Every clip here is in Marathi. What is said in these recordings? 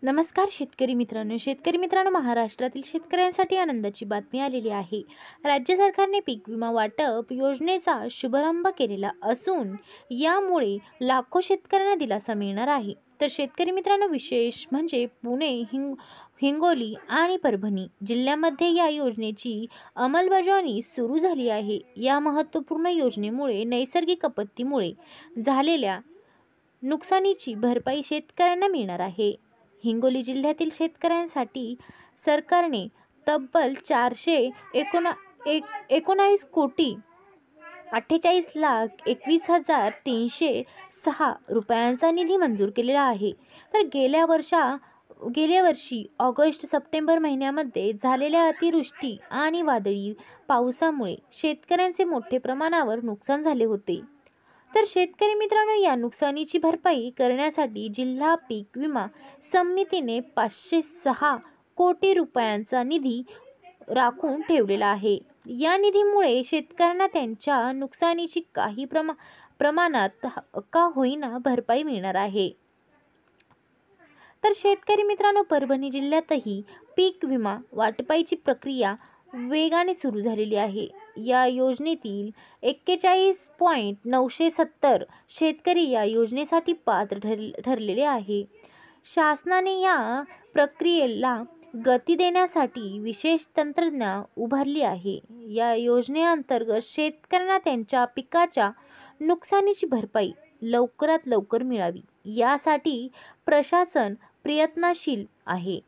नमस्कार शेतकरी मित्रांनो, महाराष्ट्रातील शेतकऱ्यांसाठी आनंदाची बातमी आलेली आहे. राज्य सरकारने पीक विमा वाटप योजनेचा शुभारंभ केलेला असून यामुळे लाखो शेतकऱ्यांना दिलासा मिळणार आहे. तर शेतकरी मित्रांनो, विशेष म्हणजे पुणे, हिंगोली आणि परभणी जिल्ह्यामध्ये या योजनेची अंमलबजावणी सुरू झाली आहे. या महत्त्वपूर्ण योजनेमुळे नैसर्गिक आपत्तीमुळे झालेल्या नुकसानीची भरपाई शेतकऱ्यांना मिळणार आहे. हिंगोली जिल्ह्यातील शेतकऱ्यांसाठी सरकारने तब्बल 419 कोटी 48,21,306 रुपयांचा निधी मंजूर केलेला आहे. तर गेल्या वर्षी ऑगस्ट-सप्टेंबर महिन्यामध्ये झालेल्या अतिवृष्टी आणि वादळी पावसामुळे शेतकऱ्यांचे मोठ्या प्रमाणावर नुकसान झाले होते. तर शेतकरी मित्रांनो, या नुकसानीची भरपाई करण्यासाठी जिल्हा पीक विमा समितीने 506 कोटी रुपयांचा निधी राखून ठेवलेला आहे. या निधीमुळे शेतकऱ्यांना त्यांच्या नुकसानीची काही प्रमाणात का होईना भरपाई मिळणार आहे. तर शेतकरी मित्रांनो, परभणी जिल्ह्यातही पीक विमा वाटपाची प्रक्रिया वेगाने सुरू झालेली आहे. या योजनेतील 41,970 शेतकरी या योजनेसाठी पात्र ठरलेले आहे. शासनाने या प्रक्रियेला गती देण्यासाठी विशेष तंत्रज्ञान उभारली आहे. या योजनेअंतर्गत शेतकऱ्यांना त्यांच्या पिकाच्या नुकसानीची भरपाई लवकरात लवकर मिळावी यासाठी प्रशासन प्रयत्नशील आहे.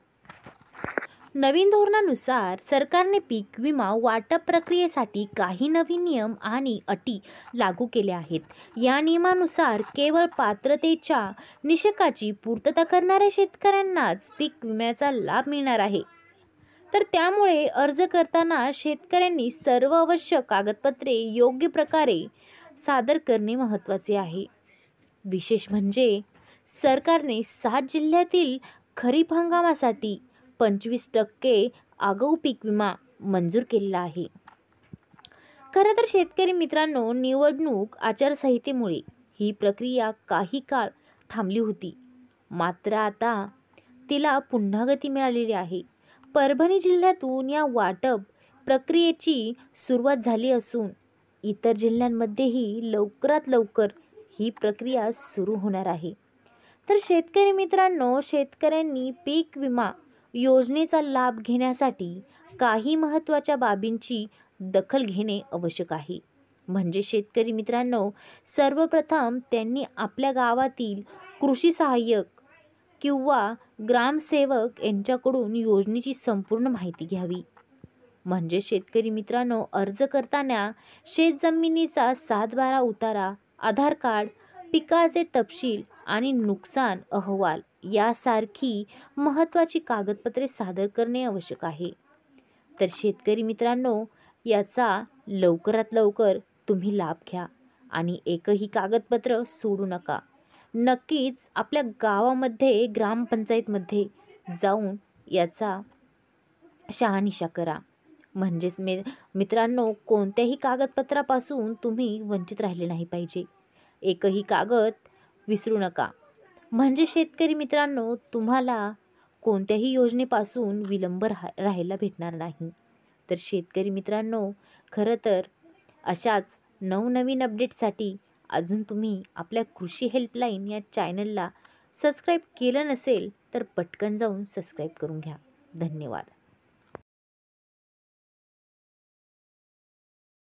नवीन धोरणानुसार सरकारने पीक विमा वाटप प्रक्रियेसाठी काही नवीन नियम आणि अटी लागू केल्या आहेत. या नियमानुसार केवळ पात्रतेच्या निकषाची पूर्तता करणाऱ्या शेतकऱ्यांनाच पीक विम्याचा लाभ मिळणार आहे. तर त्यामुळे अर्ज करताना शेतकऱ्यांनी सर्व आवश्यक कागदपत्रे योग्य प्रकारे सादर करणे महत्त्वाचे आहे. विशेष म्हणजे सरकारने 7 जिल्ह्यातील खरीप हंगामासाठी 25% आगाऊ पीक विमा मंजूर केलेला आहे. खरं तर शेतकरी मित्रांनो, निवडणूक आचारसंहितेमुळे ही प्रक्रिया काही काळ थांबली होती, मात्र आता तिला पुन्हा गती मिळालेली आहे. परभणी जिल्ह्यातून या वाटप प्रक्रियेची सुरुवात झाली असून इतर जिल्ह्यांमध्येही लवकरात लवकर ही प्रक्रिया सुरू होणार आहे. तर शेतकरी मित्रांनो, शेतकऱ्यांनी पीक विमा योजनेचा लाभ घेण्यासाठी काही महत्त्वाच्या बाबींची दखल घेणे आवश्यक आहे. म्हणजे शेतकरी मित्रांनो, सर्वप्रथम त्यांनी आपल्या गावातील कृषी सहाय्यक किंवा ग्रामसेवक यांच्याकडून योजनेची संपूर्ण माहिती घ्यावी. म्हणजे शेतकरी मित्रांनो, अर्ज करताना शेतजमिनीचा 7/12 उतारा, आधार कार्ड, पिकाचे तपशील आणि नुकसान अहवाल यासारखी महत्त्वाची कागदपत्रे सादर करणे आवश्यक आहे. तर शेतकरी मित्रांनो, याचा लवकरात लवकर तुम्ही लाभ घ्या आणि एकही कागदपत्र सोडू नका. नक्कीच आपल्या गावामध्ये ग्रामपंचायतमध्ये जाऊन याचा शहानिशा करा. म्हणजेच मित्रांनो, कोणत्याही कागदपत्रापासून तुम्ही वंचित राहिले नाही पाहिजे. एकही कागद विसरू नका. म्हणजे शेतकरी मित्रांनो, तुम्हाला कोणत्याही योजनेपासून विलंब राहायला भेटणार नाही. तर शेतकरी मित्रांनो, खरं तर अशाच नवनवीन अपडेटसाठी अजून तुम्ही आपल्या कृषी हेल्पलाईन या चॅनलला सबस्क्राईब केलं नसेल तर पटकन जाऊन सबस्क्राईब करून घ्या. धन्यवाद.